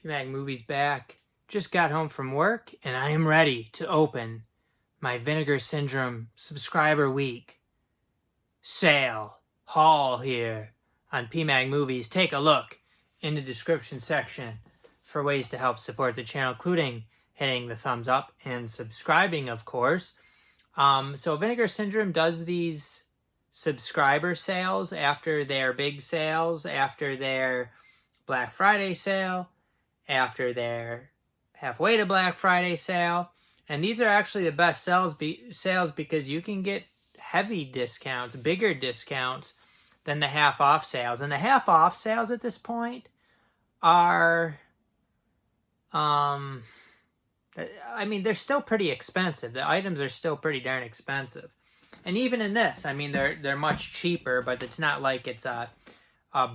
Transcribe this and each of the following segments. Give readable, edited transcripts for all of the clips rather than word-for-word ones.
PMAG Movies back. Just got home from work and I am ready to open my Vinegar Syndrome Subscriber Week sale haul here on PMAG Movies. Take a look in the description section for ways to help support the channel, including hitting the thumbs up and subscribing, of course. So Vinegar Syndrome does these subscriber sales after their big sales, after their Black Friday sale, after their halfway to Black Friday sale. And these are actually the best sales because you can get heavy discounts, bigger discounts than the half off sales. And the half off sales at this point are, I mean, they're still pretty expensive. The items are still pretty darn expensive. And even in this, I mean, they're much cheaper, but it's not like it's a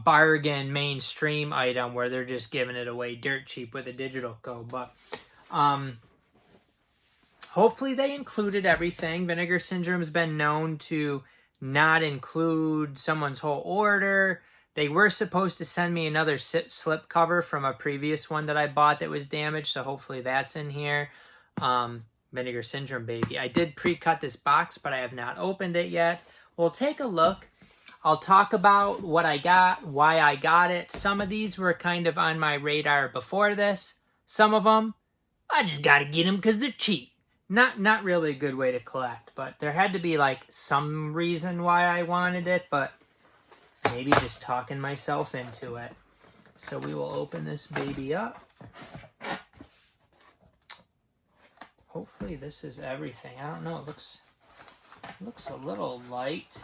bargain mainstream item where they're just giving it away dirt cheap with a digital code. But hopefully they included everything. Vinegar Syndrome's been known to not include someone's whole order. They were supposed to send me another slip cover from a previous one that I bought that was damaged, so hopefully that's in here. Vinegar Syndrome, baby. I did pre-cut this box, but I have not opened it yet. We'll take a look. I'll talk about what I got, why I got it. Some of these were kind of on my radar before this. Some of them, I just got to get them because they're cheap. Not really a good way to collect, but there had to be like some reason why I wanted it, but maybe just talking myself into it. So we will open this baby up. Hopefully this is everything. I don't know. It looks a little light.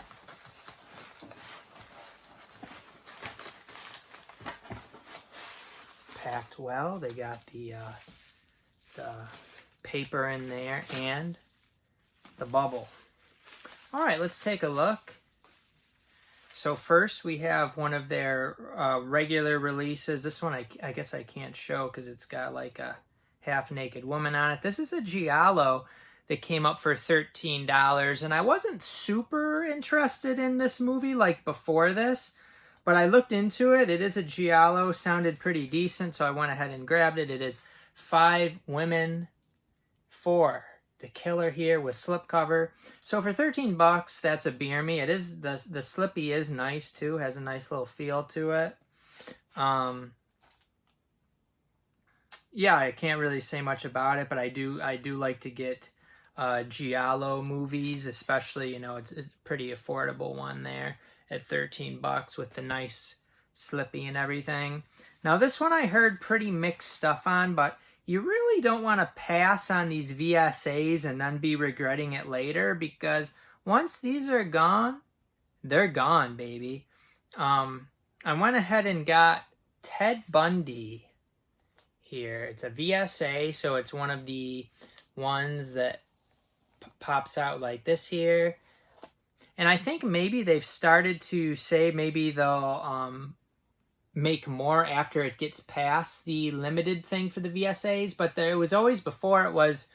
Packed well. They got the paper in there and the bubble. All right, let's take a look. So first we have one of their regular releases. This one I guess I can't show because it's got like a half-naked woman on it. This is a giallo that came up for $13, and I wasn't super interested in this movie like before this, but I looked into it. It is a giallo, sounded pretty decent, so I went ahead and grabbed it. It is 5 Women for the Killer here with slipcover. So for $13, that's a beer me. It is the slippy is nice too, has a nice little feel to it. Yeah, I can't really say much about it, but I do like to get giallo movies, especially, you know, it's a pretty affordable one there at $13 with the nice slippy and everything. Now this one I heard pretty mixed stuff on, but you really don't want to pass on these VSAs and then be regretting it later, because once these are gone, they're gone, baby. I went ahead and got Ted Bundy here. It's a VSA, so it's one of the ones that pops out like this here. And I think maybe they've started to say maybe they'll make more after it gets past the limited thing for the VSAs, but there was always before it was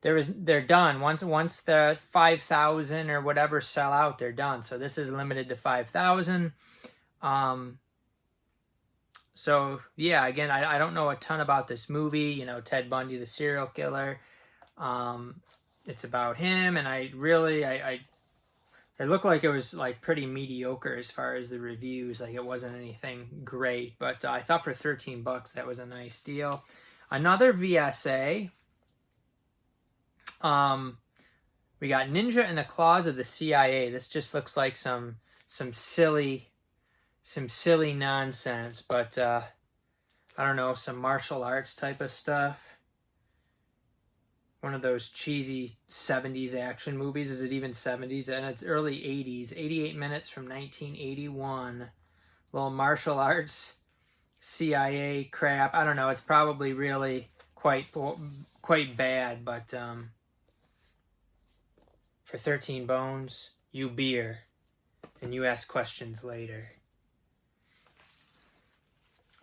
they're done. Once the 5,000 or whatever sell out, they're done. So this is limited to 5,000. So yeah, again, I don't know a ton about this movie. You know, Ted Bundy, the serial killer. It's about him, and it looked like it was like pretty mediocre as far as the reviews. Like it wasn't anything great, but I thought for $13 that was a nice deal. Another VSA. We got Ninja in the Claws of the CIA. This just looks like some silly nonsense, but I don't know, some martial arts type of stuff. One of those cheesy 70s action movies. Is it even 70s? And it's early 80s. 88 minutes from 1981. Little martial arts, CIA crap. I don't know. It's probably really quite bad, but for 13 bones, you beer, and you ask questions later.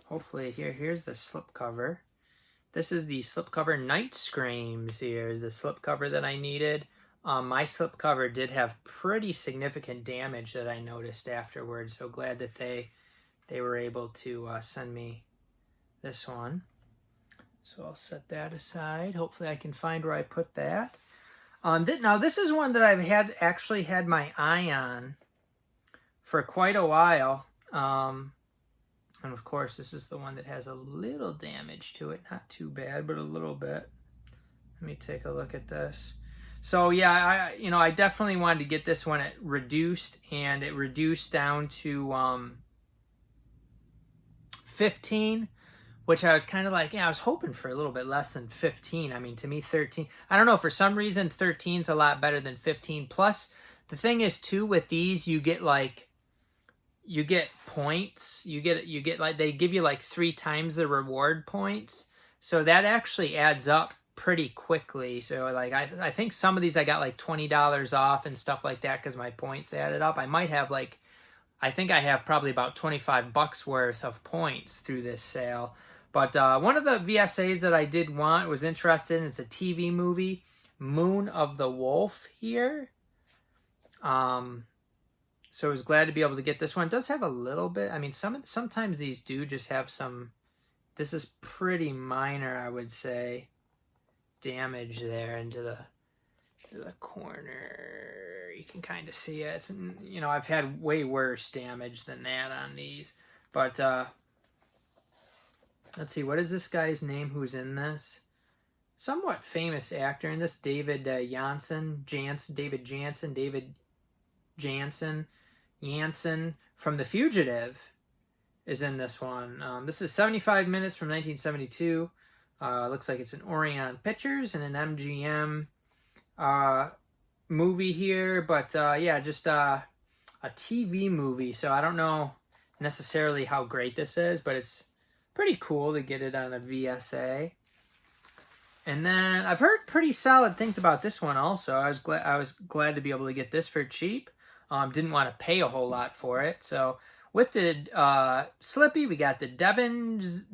Hopefully, here's the slipcover. This is the slipcover Night Screams. Here's the slipcover that I needed. My slipcover did have pretty significant damage that I noticed afterwards, so glad that they were able to send me this one. So I'll set that aside. Hopefully I can find where I put that. Now this is one that I've actually had my eye on for quite a while. And of course this is the one that has a little damage to it. Not too bad, but a little bit. Let me take a look at this. So yeah, I definitely wanted to get this one at reduced, and it reduced down to 15, which I was kind of like, yeah, I was hoping for a little bit less than 15. I mean, to me, 13, I don't know, for some reason, 13 is a lot better than 15. Plus, the thing is, too, with these, you get points. You get like, they give you like 3 times the reward points. So that actually adds up pretty quickly. So like, I think some of these I got like $20 off and stuff like that because my points added up. I might have like, I think I have probably about $25 worth of points through this sale. But one of the VSAs that I did was interested in, it's a TV movie, Moon of the Wolf here. So I was glad to be able to get this one. It does have a little bit, I mean, sometimes these do just have some, this is pretty minor, I would say, damage there into the corner. You can kind of see it. It's, I've had way worse damage than that on these. But let's see, what is this guy's name who's in this? Somewhat famous actor in this, David Janssen from The Fugitive is in this one. This is 75 minutes from 1972. Looks like it's an Orion Pictures and an MGM movie here, but yeah, just a TV movie, so I don't know necessarily how great this is, but it's pretty cool to get it on a VSA. And then I've heard pretty solid things about this one also. I was glad to be able to get this for cheap. Didn't want to pay a whole lot for it. So with the Slippy, we got the Devonsville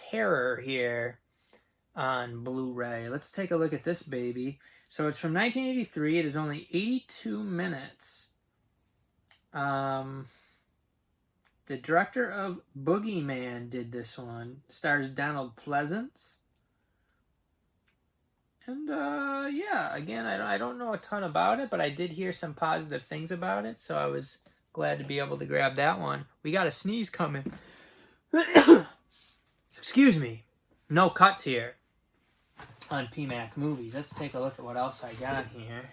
Terror here on Blu-ray. Let's take a look at this baby. So it's from 1983. It is only 82 minutes. The director of Boogeyman did this one. Stars Donald Pleasance. And yeah, again, I don't know a ton about it, but I did hear some positive things about it, so I was glad to be able to grab that one. We got a sneeze coming. Excuse me. No cuts here on PMAC movies. Let's take a look at what else I got here.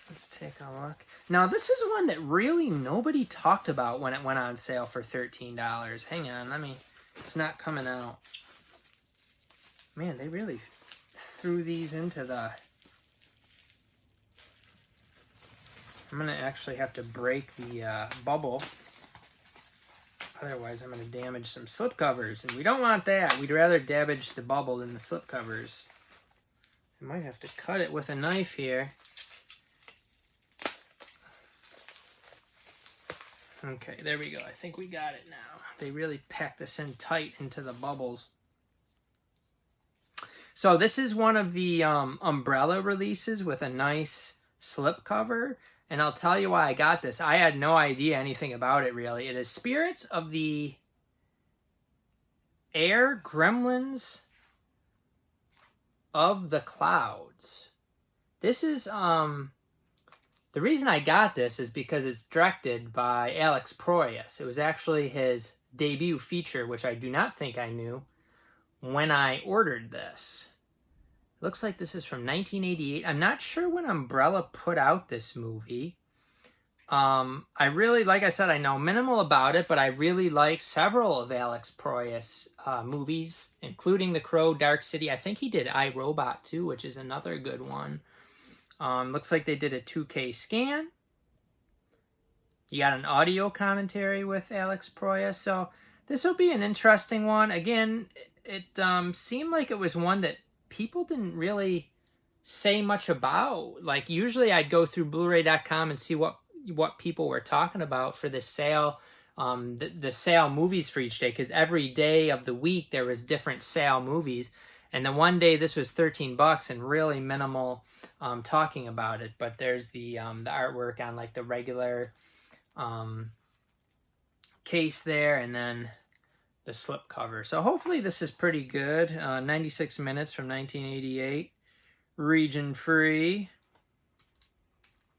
Let's take a look. Now, this is one that really nobody talked about when it went on sale for $13. Hang on, it's not coming out. Man, they really threw these into the... I'm going to actually have to break the bubble. Otherwise, I'm going to damage some slipcovers. And we don't want that. We'd rather damage the bubble than the slipcovers. I might have to cut it with a knife here. Okay, there we go. I think we got it now. They really packed this in tight into the bubbles. So this is one of the umbrella releases with a nice slipcover. And I'll tell you why I got this. I had no idea anything about it, really. It is Spirits of the Air Gremlins of the Clouds. This is... The reason I got this is because it's directed by Alex Proyas. It was actually his debut feature, which I do not think I knew when I ordered this. It looks like this is from 1988. I'm not sure when Umbrella put out this movie. I really, like I said, I know minimal about it, but I really like several of Alex Proyas' movies, including The Crow, Dark City. I think he did iRobot too, which is another good one. Looks like they did a 2K scan. You got an audio commentary with Alex Proyas. So this will be an interesting one. Again, it seemed like it was one that people didn't really say much about. Like usually I'd go through Blu-ray.com and see what people were talking about for this sale. The sale movies for each day. Because every day of the week there was different sale movies. And the one day this was $13 and really minimal talking about it, but there's the artwork on like the regular case there, and then the slipcover. So hopefully this is pretty good. 96 minutes from 1988. Region free.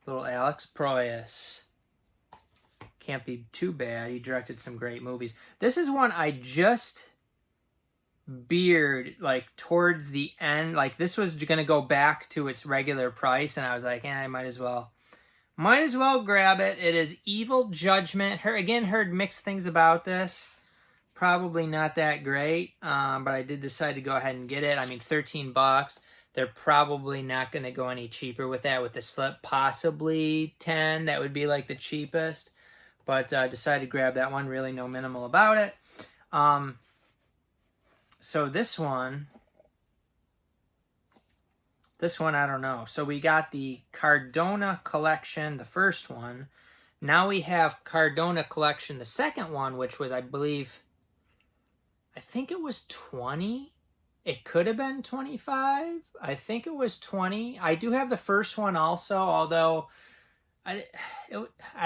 Little Alex Proyas. Can't be too bad. He directed some great movies. This is one I just beard like towards the end. Like this was gonna go back to its regular price, and I was like, I might as well grab it. It is Evil Judgment. Heard mixed things about this. Probably not that great, but I did decide to go ahead and get it. I mean, $13. They're probably not going to go any cheaper with that, with the slip. Possibly 10. That would be like the cheapest. But decided to grab that one. Really no minimal about it. So this one, I don't know. So we got the Cardona Collection, the first one. Now we have Cardona Collection, the second one, which was, I think it was 20. It could have been 25. I think it was 20. I do have the first one also, although I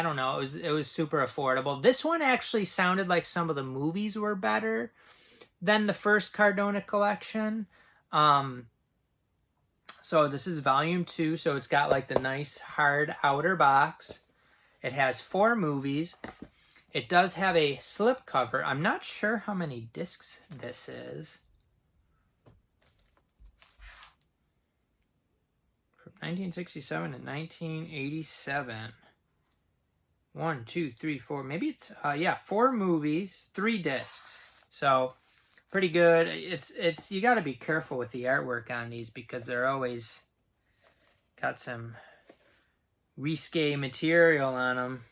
don't know. It was super affordable. This one actually sounded like some of the movies were better than the first Cardona Collection. So this is volume 2. So it's got like the nice hard outer box. It has 4 movies. It does have a slipcover. I'm not sure how many discs this is. From 1967 to 1987. 1, 2, 3, 4. Maybe it's 4 movies, 3 discs. So pretty good. It's you got to be careful with the artwork on these because they're always got some risque material on them.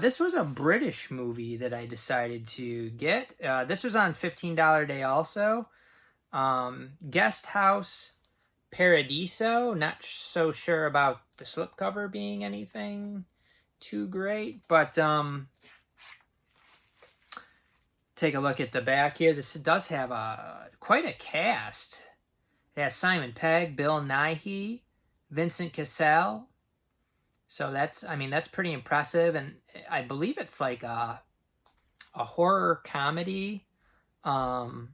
This was a British movie that I decided to get. This was on $15 day also. Guest House Paradiso. Not so sure about the slipcover being anything too great, but take a look at the back here. This does have quite a cast. It has Simon Pegg, Bill Nighy, Vincent Cassel. So that's pretty impressive, and I believe it's like a horror comedy. So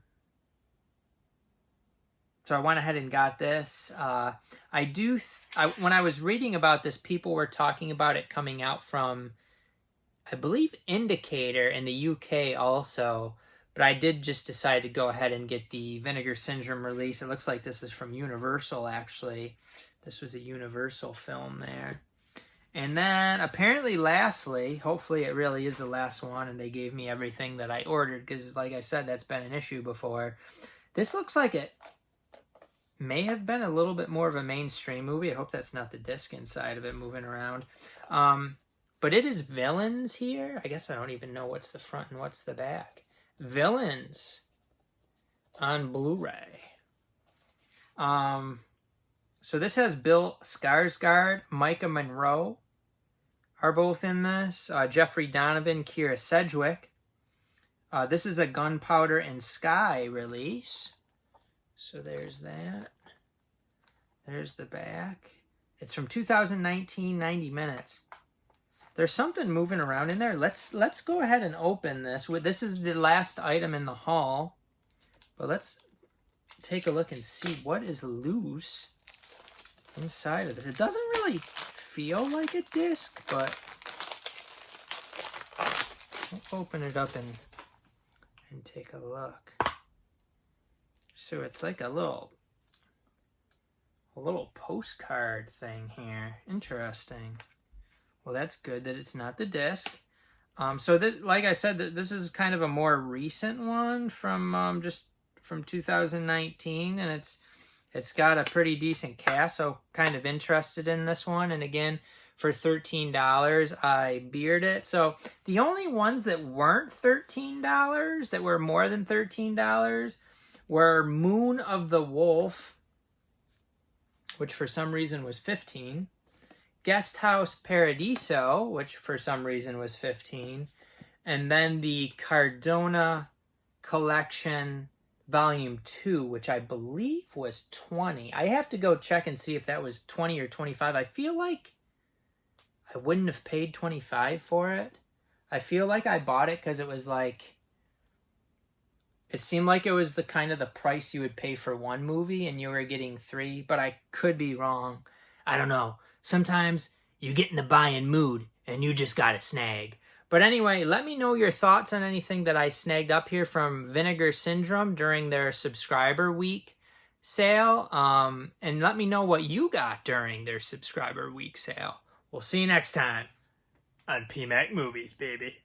I went ahead and got this. When I was reading about this, people were talking about it coming out from, I believe, Indicator in the UK also. But I did just decide to go ahead and get the Vinegar Syndrome release. It looks like this is from Universal, actually. This was a Universal film there. And then, apparently, lastly, hopefully it really is the last one, and they gave me everything that I ordered, because, like I said, that's been an issue before. This looks like it may have been a little bit more of a mainstream movie. I hope that's not the disc inside of it moving around. But it is Villains here. I guess I don't even know what's the front and what's the back. Villains on Blu-ray. So this has Bill Skarsgård, Micah Monroe are both in this. Jeffrey Donovan, Keira Sedgwick. This is a Gunpowder and Sky release. So there's that. There's the back. It's from 2019, 90 minutes. There's something moving around in there. Let's go ahead and open this. This is the last item in the haul. But let's take a look and see what is loose inside of this. It doesn't really feel like a disc, but we'll open it up and take a look. So it's like a little postcard thing here. Interesting. Well, that's good that it's not the disc. So this, like I said, this is kind of a more recent one from 2019, and it's got a pretty decent cast, so kind of interested in this one. And again, for $13, I beard it. So the only ones that weren't $13, that were more than $13, were Moon of the Wolf, which for some reason was $15. Guest House Paradiso, which for some reason was $15. And then the Cardona Collection Volume 2, which I believe was $20. I have to go check and see if that was $20 or $25. I feel like I wouldn't have paid $25 for it. I feel like I bought it because it was like It seemed like it was the kind of the price you would pay for one movie and you were getting three, but I could be wrong. I don't know. Sometimes you get in the buying mood and you just gotta snag. But anyway, let me know your thoughts on anything that I snagged up here from Vinegar Syndrome during their subscriber week sale. And let me know what you got during their subscriber week sale. We'll see you next time on PMAC Movies, baby.